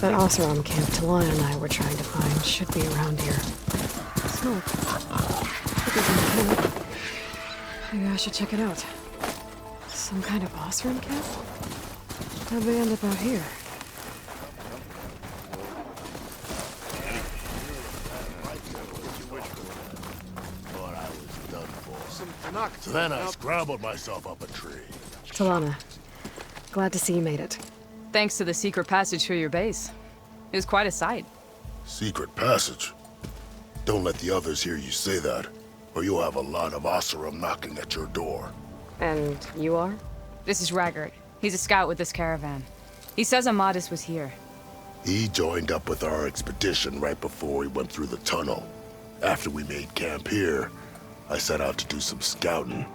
That Oseram camp Talana and I were trying to find should be around here. Smoke. Could be from the camp. Maybe I should check it out. Some kind of Oseram camp? How'd they end up out here? So then I scrambled myself up a tree. Talana, glad to see you made it. Thanks to the secret passage through your base. It was quite a sight. Secret passage? Don't let the others hear you say that, or you'll have a lot of Oseram knocking at your door. And you are? This is Raggart. He's a scout with this caravan. He says Amadis was here. He joined up with our expedition right before we went through the tunnel. After we made camp here, I set out to do some scouting.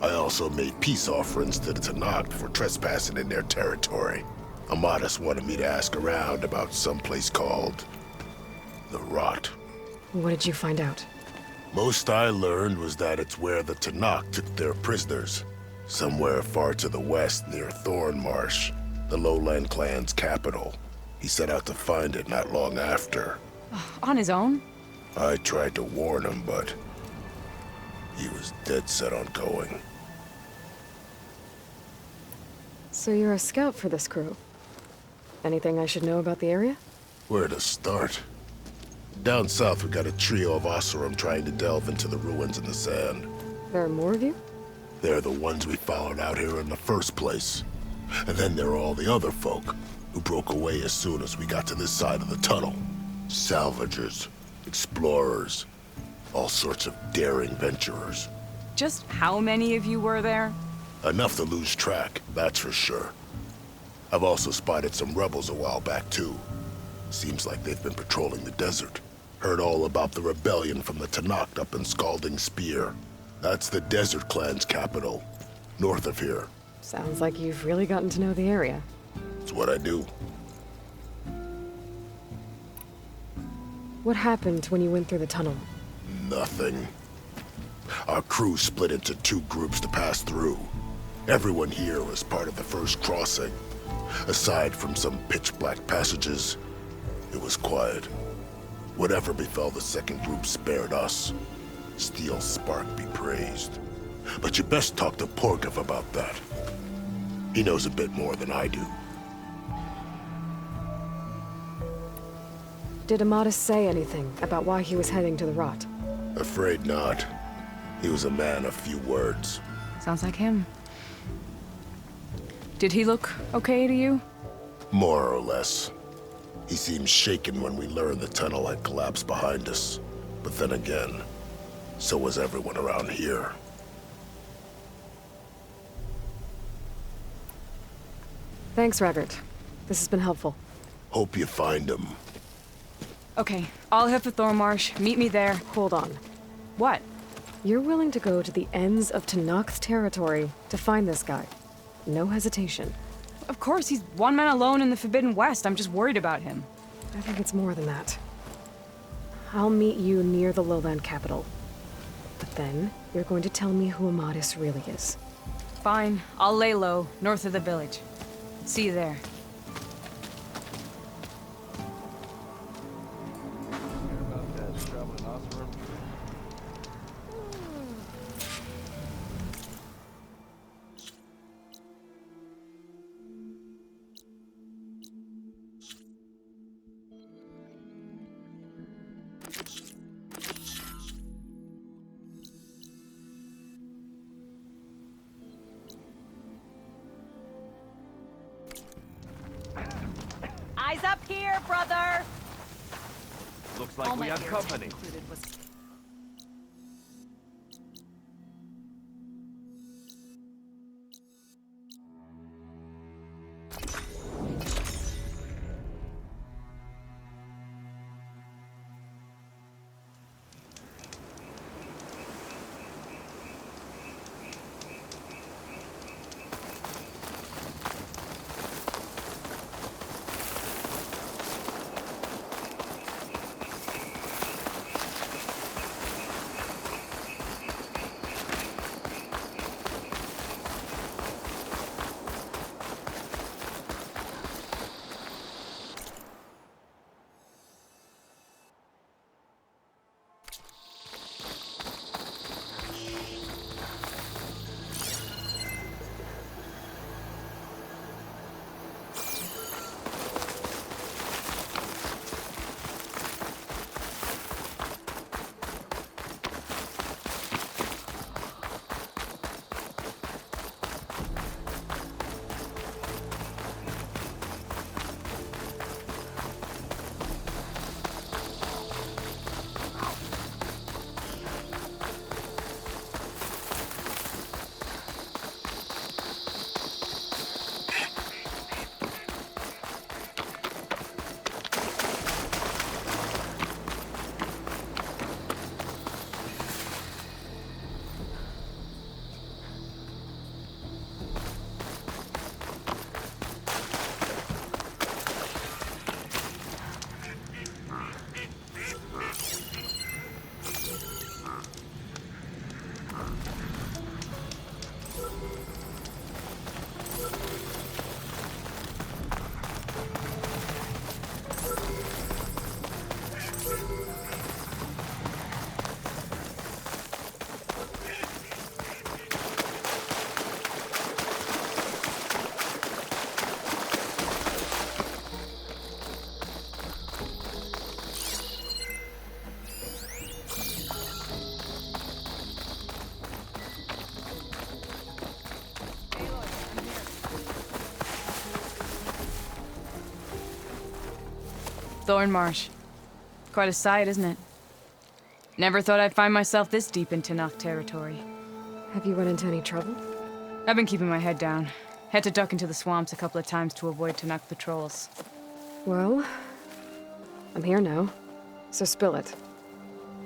I also made peace offerings to the Tanakh for trespassing in their territory. Amadis wanted me to ask around about some place called the Rot. What did you find out? Most I learned was that it's where the Tanakh took their prisoners. Somewhere far to the west near Thornmarsh, the Lowland clan's capital. He set out to find it not long after. On his own? I tried to warn him, but he was dead set on going. So you're a scout for this crew? Anything I should know about the area? Where to start? Down south we got a trio of Oseram trying to delve into the ruins in the sand. There are more of you? They're the ones we followed out here in the first place. And then there are all the other folk, who broke away as soon as we got to this side of the tunnel. Salvagers, explorers, all sorts of daring venturers. Just how many of you were there? Enough to lose track, that's for sure. I've also spotted some rebels a while back, too. Seems like they've been patrolling the desert. Heard all about the rebellion from the Tanakh up in Scalding Spear. That's the Desert Clan's capital, north of here. Sounds like you've really gotten to know the area. It's what I do. What happened when you went through the tunnel? Nothing. Our crew split into two groups to pass through. Everyone here was part of the first crossing. Aside from some pitch-black passages, it was quiet. Whatever befell the second group spared us. Steel Spark be praised. But you best talk to Porkov about that. He knows a bit more than I do. Did Amadis say anything about why he was heading to the Rot? Afraid not. He was a man of few words. Sounds like him. Did he look okay to you? More or less. He seemed shaken when we learned the tunnel had collapsed behind us. But then again, so was everyone around here. Thanks, Raggart. This has been helpful. Hope you find him. Okay, I'll head for Thornmarsh. Meet me there. Hold on. What? You're willing to go to the ends of Tanakh's territory to find this guy. No hesitation. Of course, he's one man alone in the Forbidden West. I'm just worried about him. I think it's more than that. I'll meet you near the lowland capital. But then, you're going to tell me who Amadis really is. Fine. I'll lay low, north of the village. See you there. Eyes up here, brother! Looks like we have company. Thorn Marsh. Quite a sight, isn't it? Never thought I'd find myself this deep in Tanakh territory. Have you run into any trouble? I've been keeping my head down. Had to duck into the swamps a couple of times to avoid Tanakh patrols. Well, I'm here now, so spill it.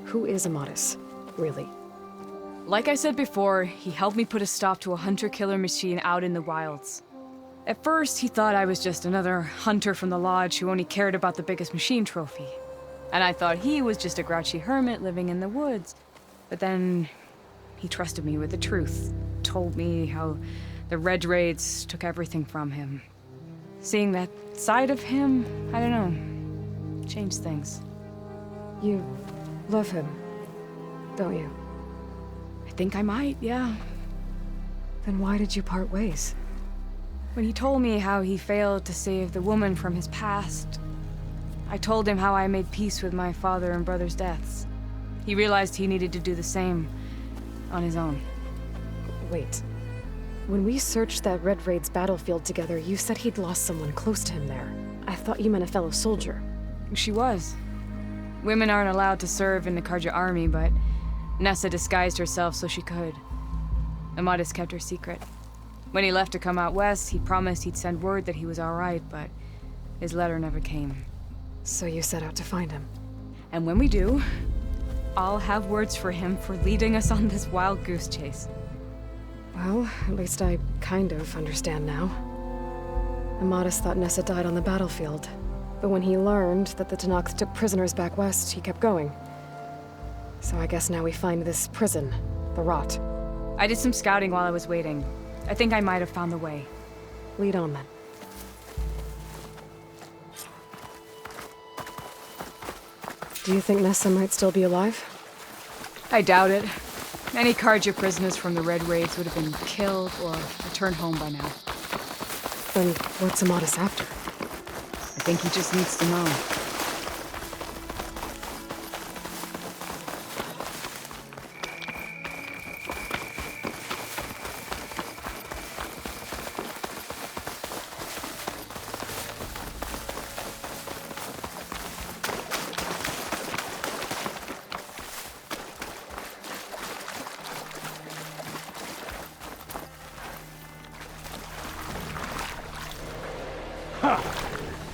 Who is Amadis, really? Like I said before, he helped me put a stop to a hunter-killer machine out in the wilds. At first, he thought I was just another hunter from the lodge who only cared about the biggest machine trophy. And I thought he was just a grouchy hermit living in the woods. But then, he trusted me with the truth. Told me how the Red Raids took everything from him. Seeing that side of him, I don't know, changed things. You love him, don't you? I think I might, yeah. Then why did you part ways? When he told me how he failed to save the woman from his past, I told him how I made peace with my father and brother's deaths. He realized he needed to do the same on his own. Wait. When we searched that Red Raid's battlefield together, you said he'd lost someone close to him there. I thought you meant a fellow soldier. She was. Women aren't allowed to serve in the Karja army, but Nessa disguised herself so she could. Amadis kept her secret. When he left to come out west, he promised he'd send word that he was all right, but his letter never came. So you set out to find him. And when we do, I'll have words for him for leading us on this wild goose chase. Well, at least I kind of understand now. Amadis thought Nessa died on the battlefield, but when he learned that the Tanakh took prisoners back west, he kept going. So I guess now we find this prison, the Rot. I did some scouting while I was waiting. I think I might have found the way. Lead on then. Do you think Nessa might still be alive? I doubt it. Any Karja prisoners from the Red Raids would have been killed or returned home by now. Then what's Amadis after? I think he just needs to know.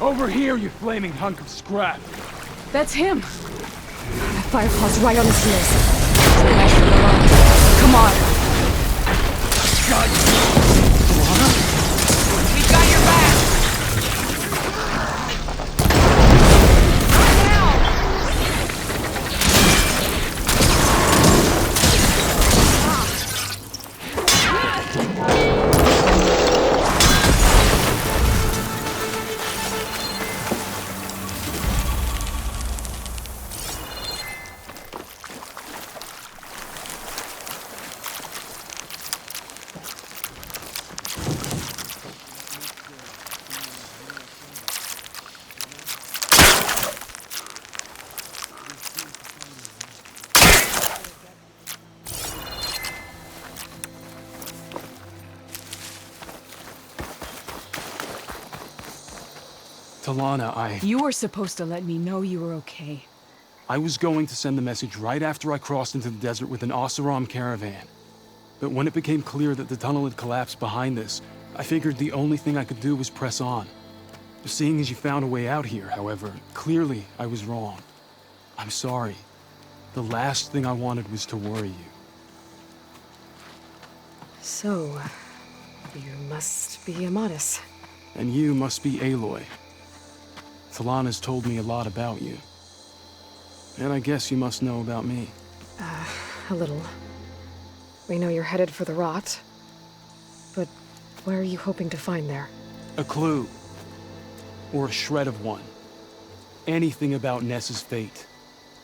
Over here, you flaming hunk of scrap! That's him! That firefly's right on his heels. Come on! God. We've got your back! Talana, You were supposed to let me know you were okay. I was going to send the message right after I crossed into the desert with an Oseram caravan. But when it became clear that the tunnel had collapsed behind us, I figured the only thing I could do was press on. Seeing as you found a way out here, however, clearly I was wrong. I'm sorry. The last thing I wanted was to worry you. So, you must be Amadis. And you must be Aloy. Talana's told me a lot about you. And I guess you must know about me. A little. We know you're headed for the Rot. But what are you hoping to find there? A clue. Or a shred of one. Anything about Nessa's fate.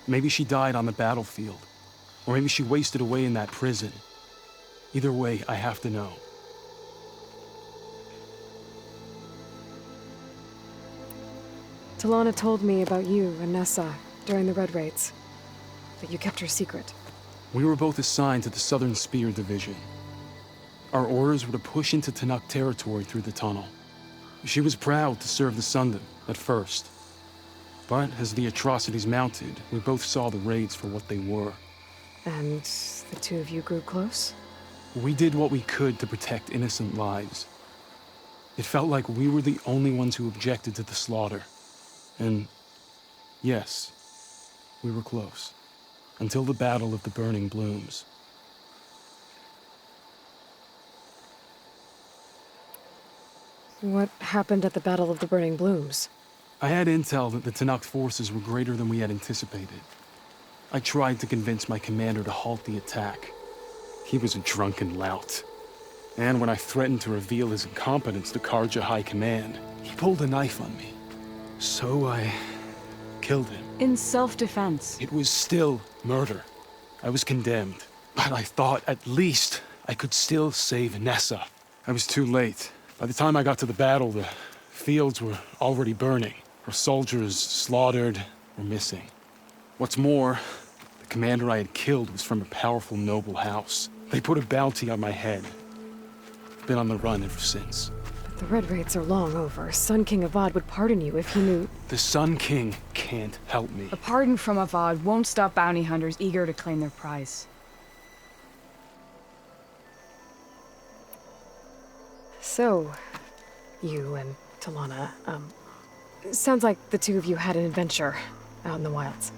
Maybe she died on the battlefield. Or maybe she wasted away in that prison. Either way, I have to know. Talana told me about you and Nessa during the Red Raids. That you kept her secret. We were both assigned to the Southern Spear Division. Our orders were to push into Tanakh territory through the tunnel. She was proud to serve the Sundom at first. But as the atrocities mounted, we both saw the raids for what they were. And the two of you grew close? We did what we could to protect innocent lives. It felt like we were the only ones who objected to the slaughter. And yes, we were close. Until the Battle of the Burning Blooms. What happened at the Battle of the Burning Blooms? I had intel that the Tanakh forces were greater than we had anticipated. I tried to convince my commander to halt the attack. He was a drunken lout. And when I threatened to reveal his incompetence to Karja High Command, he pulled a knife on me. So I killed him. In self-defense. It was still murder. I was condemned. But I thought at least I could still save Nessa. I was too late. By the time I got to the battle, the fields were already burning. Her soldiers slaughtered or missing. What's more, the commander I had killed was from a powerful noble house. They put a bounty on my head. I've been on the run ever since. But the Red Raids are long over. Sun King Avad would pardon you if he knew... The Sun King can't help me. A pardon from Avad won't stop bounty hunters eager to claim their prize. So, you and Talana, sounds like the two of you had an adventure out in the wilds.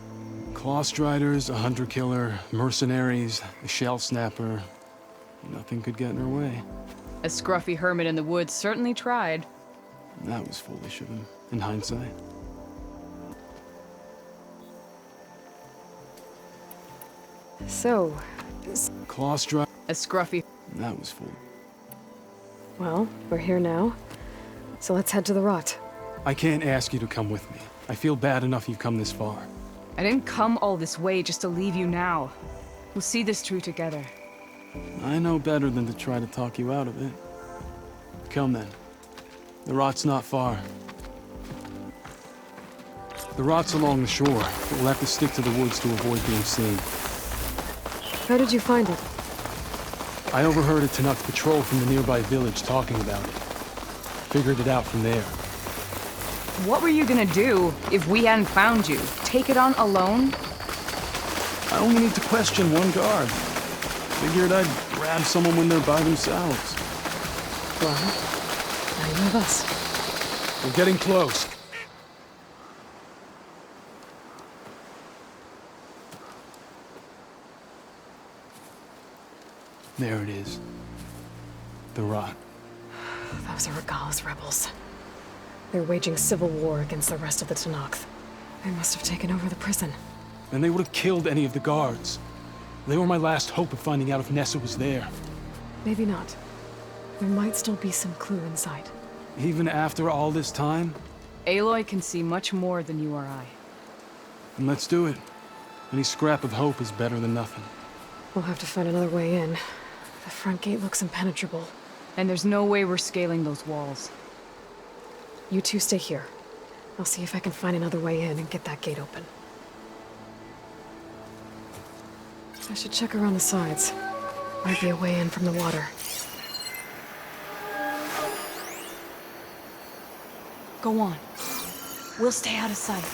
Claw Striders, a hunter-killer, mercenaries, a shell snapper. Nothing could get in her way. A scruffy hermit in the woods certainly tried. That was foolish of him, in hindsight. So, Claw Strider. A scruffy... That was foolish. well, we're here now. So let's head to the rot. I can't ask you to come with me. I feel bad enough you've come this far. I didn't come all this way just to leave you now. We'll see this through together. I know better than to try to talk you out of it. Come then. The rot's not far. The rot's along the shore, but we'll have to stick to the woods to avoid being seen. How did you find it? I overheard a Tanakh patrol from the nearby village talking about it. Figured it out from there. What were you gonna do if we hadn't found you? Take it on alone? I only need to question one guard. Figured I'd grab someone when they're by themselves. Well, now you have us. We're getting close. There it is. The rot. Those are Gale's rebels. They're waging civil war against the rest of the Tanakh. They must have taken over the prison. And they would have killed any of the guards. They were my last hope of finding out if Nessa was there. Maybe not. There might still be some clue inside. Even after all this time? Aloy can see much more than you or I. Then let's do it. Any scrap of hope is better than nothing. We'll have to find another way in. The front gate looks impenetrable. And there's no way we're scaling those walls. You two stay here. I'll see if I can find another way in and get that gate open. I should check around the sides. Might be a way in from the water. Go on. We'll stay out of sight.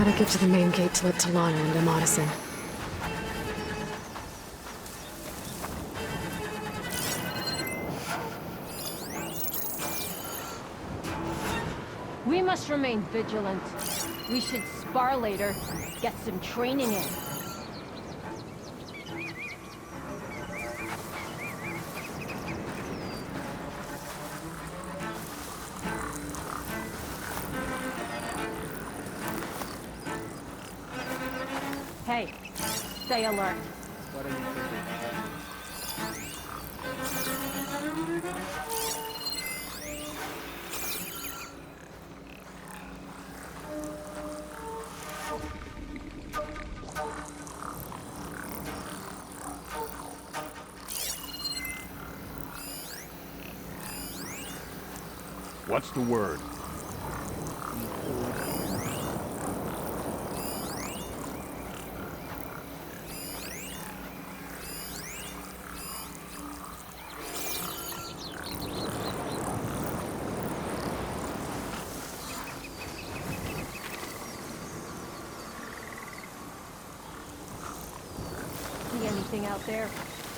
Gotta get to the main gate to let Talana and Amadas in. We must remain vigilant. We should spar later. Get some training in. Hey, stay alert. What's the word? See anything out there?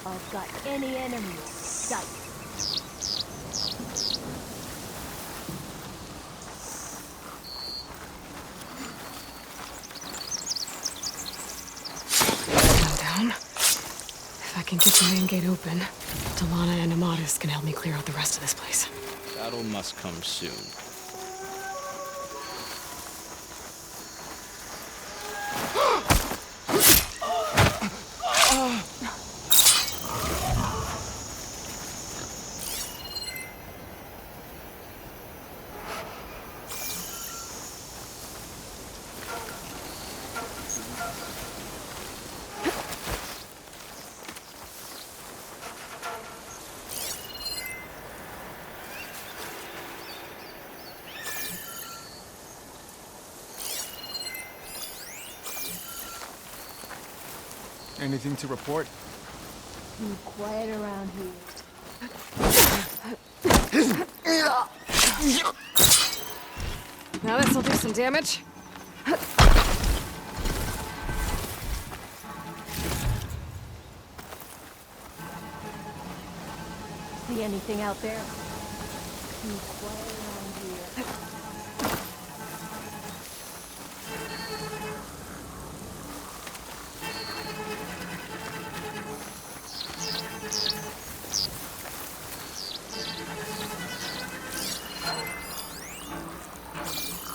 I've got any enemy in sight. Down. If I can get the main gate open, Talana and Amadas can help me clear out the rest of this place. Battle must come soon. Anything to report? Be quiet around here. Now this'll do some damage. See anything out there? Be quiet around here.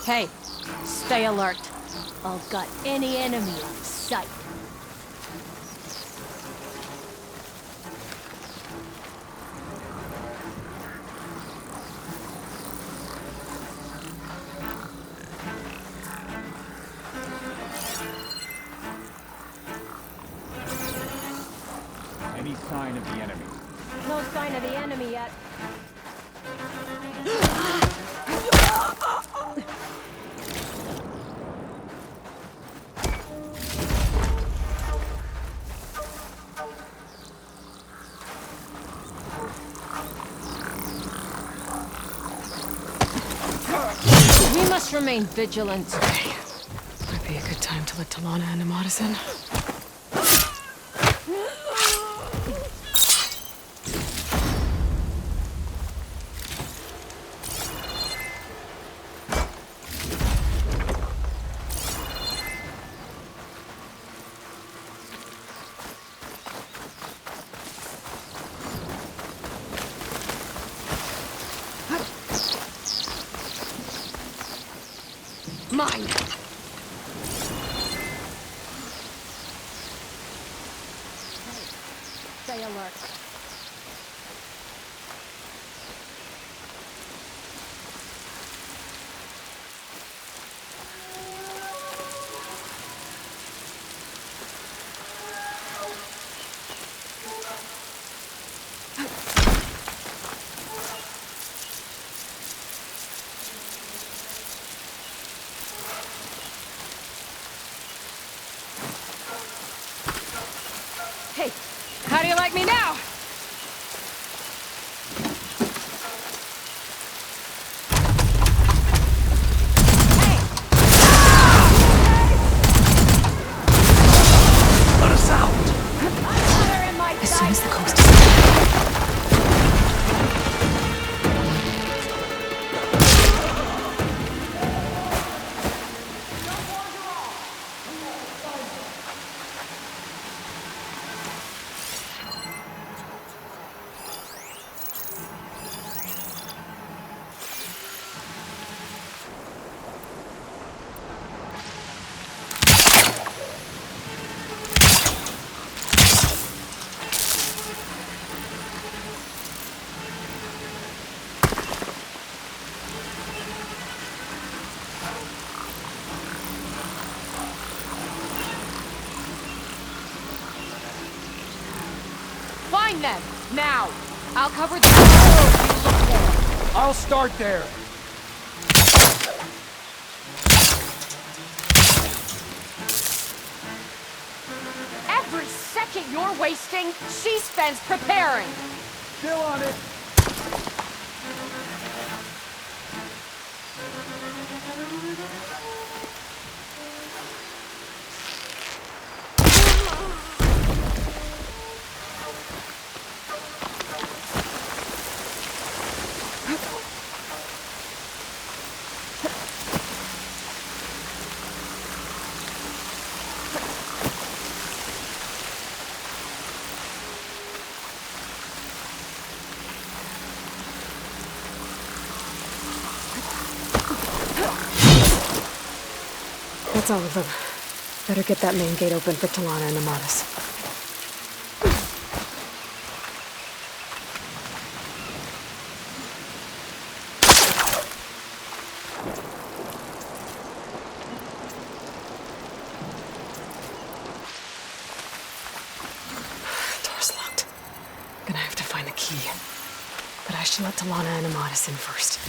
Hey, stay alert. I've got any enemy in sight. Any sign of the enemy? No sign of the enemy yet. We must remain vigilant. Okay. Might be a good time to let Talana and Amadas in. Mine! Stay alert. them, now! I'll cover the road you look for. I'll start there. Every second you're wasting, she spends preparing. Still on it. That's all of them. Better get that main gate open for Talana and Amatis. Door's locked. Gonna have to find the key. But I should let Talana and Amatis in first.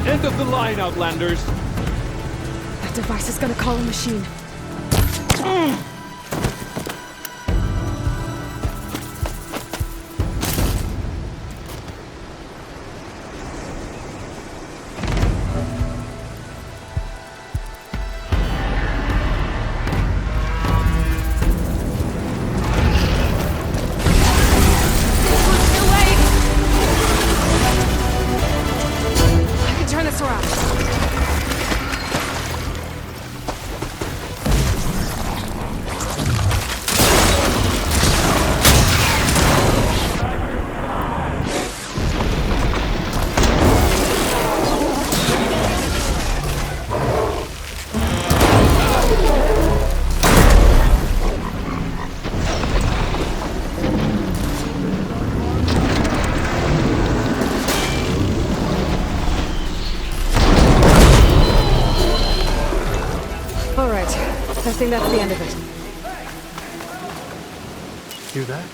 End of the line, Outlanders! That device is gonna call a machine. Turn this around. I think that's the end of it. Hear that?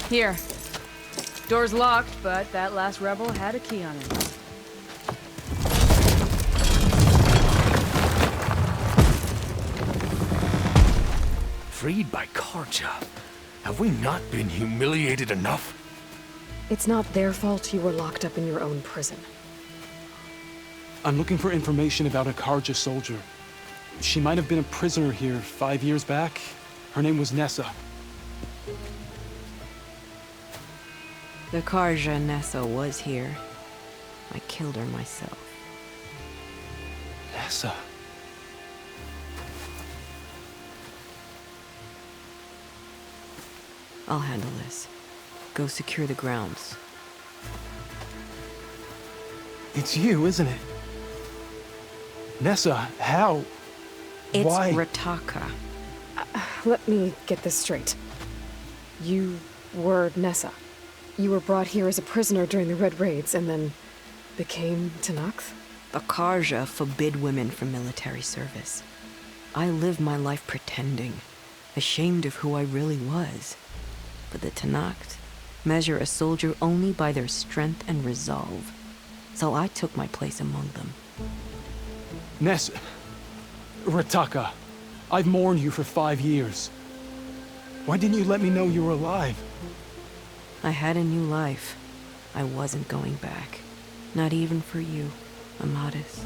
Here. Door's locked, but that last rebel had a key on it. Freed by Karja. Have we not been humiliated enough? It's not their fault you were locked up in your own prison. I'm looking for information about a Karja soldier. She might have been a prisoner here 5 years back. Her name was Nessa. The Karja Nessa was here. I killed her myself. Nessa? I'll handle this. Go secure the grounds. It's you, isn't it? Nessa, how? It's Why? Rataka. Let me get this straight. You were Nessa. You were brought here as a prisoner during the Red Raids and then became Tenakth? The Karja forbid women from military service. I lived my life pretending, ashamed of who I really was. But the Tenakth measure a soldier only by their strength and resolve. So I took my place among them. Nessa... Rataka, I've mourned you for 5 years. Why didn't you let me know you were alive? I had a new life. I wasn't going back. Not even for you, Amadis.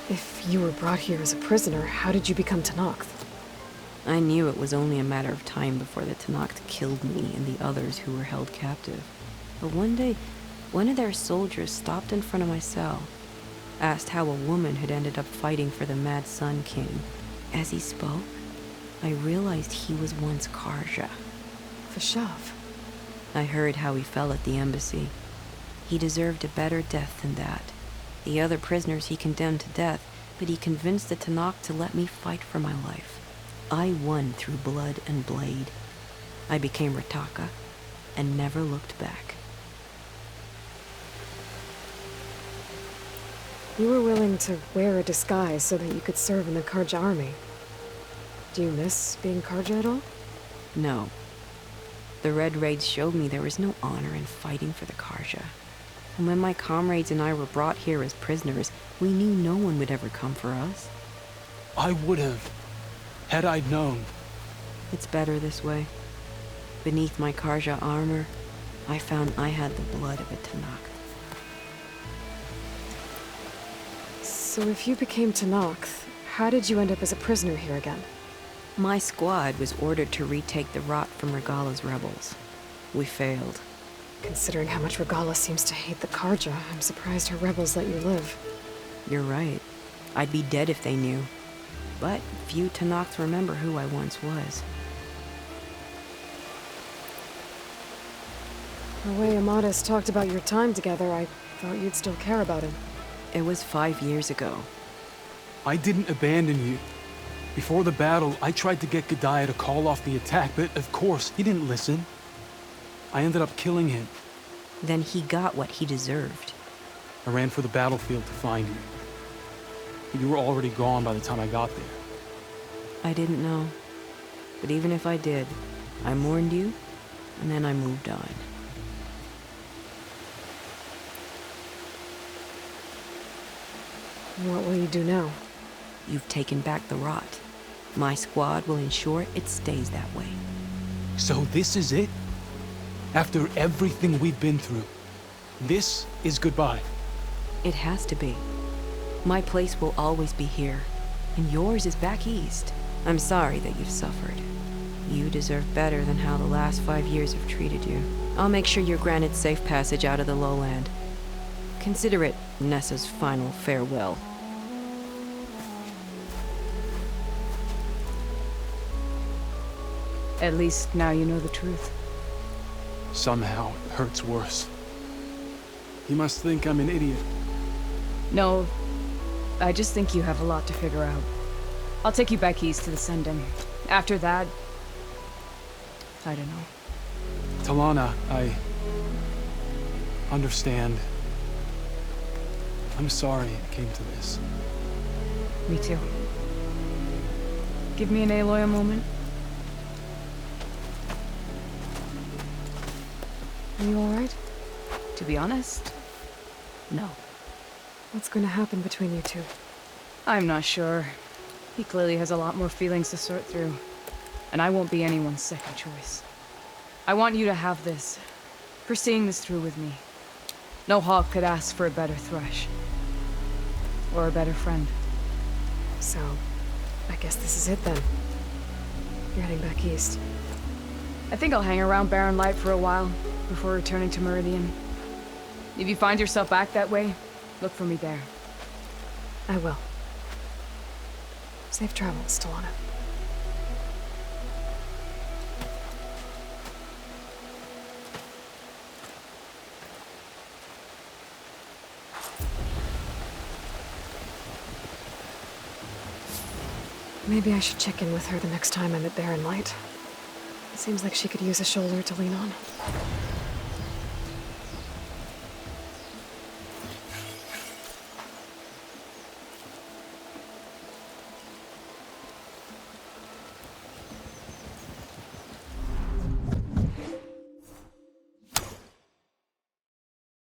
If you were brought here as a prisoner, how did you become Tenakth? I knew it was only a matter of time before the Tenakth killed me and the others who were held captive. But one day, one of their soldiers stopped in front of my cell, asked how a woman had ended up fighting for the Mad Sun King. As he spoke, I realized he was once Karja. Vashav. I heard how he fell at the embassy. He deserved a better death than that. The other prisoners he condemned to death, but he convinced the Tenakth to let me fight for my life. I won through blood and blade. I became Rataka and never looked back. You were willing to wear a disguise so that you could serve in the Karja army. Do you miss being Karja at all? No. The Red Raids showed me there was no honor in fighting for the Karja. And when my comrades and I were brought here as prisoners, we knew no one would ever come for us. I would have, had I known. It's better this way. Beneath my Karja armor, I found I had the blood of a Tenakth. So if you became Tenakth, how did you end up as a prisoner here again? My squad was ordered to retake the Rot from Regala's rebels. We failed. Considering how much Regala seems to hate the Karja, I'm surprised her rebels let you live. You're right. I'd be dead if they knew. But few Tenakth remember who I once was. The way Amadis talked about your time together, I thought you'd still care about him. It was 5 years ago. I didn't abandon you. Before the battle, I tried to get G'daiah to call off the attack, but of course, he didn't listen. I ended up killing him. Then he got what he deserved. I ran for the battlefield to find you. But you were already gone by the time I got there. I didn't know. But even if I did, I mourned you, and then I moved on. What will you do now? You've taken back the Rot. My squad will ensure it stays that way. So this is it? After everything we've been through, this is goodbye. It has to be. My place will always be here, and yours is back east. I'm sorry that you've suffered. You deserve better than how the last 5 years have treated you. I'll make sure you're granted safe passage out of the lowland. Consider it Nessa's final farewell. At least now you know the truth. Somehow, it hurts worse. He must think I'm an idiot. No, I just think you have a lot to figure out. I'll take you back east to the Sending. After that, I don't know. Talana, I understand. I'm sorry it came to this. Me too. Give me an Aloy a moment. Are you alright? To be honest, no. What's going to happen between you two? I'm not sure. He clearly has a lot more feelings to sort through. And I won't be anyone's second choice. I want you to have this. For seeing this through with me. No hawk could ask for a better thrush. Or a better friend. So, I guess this is it then. You're heading back east. I think I'll hang around Barren Light for a while, before returning to Meridian. If you find yourself back that way, look for me there. I will. Safe travels, Talana. Maybe I should check in with her the next time I'm at Barren Light. It seems like she could use a shoulder to lean on.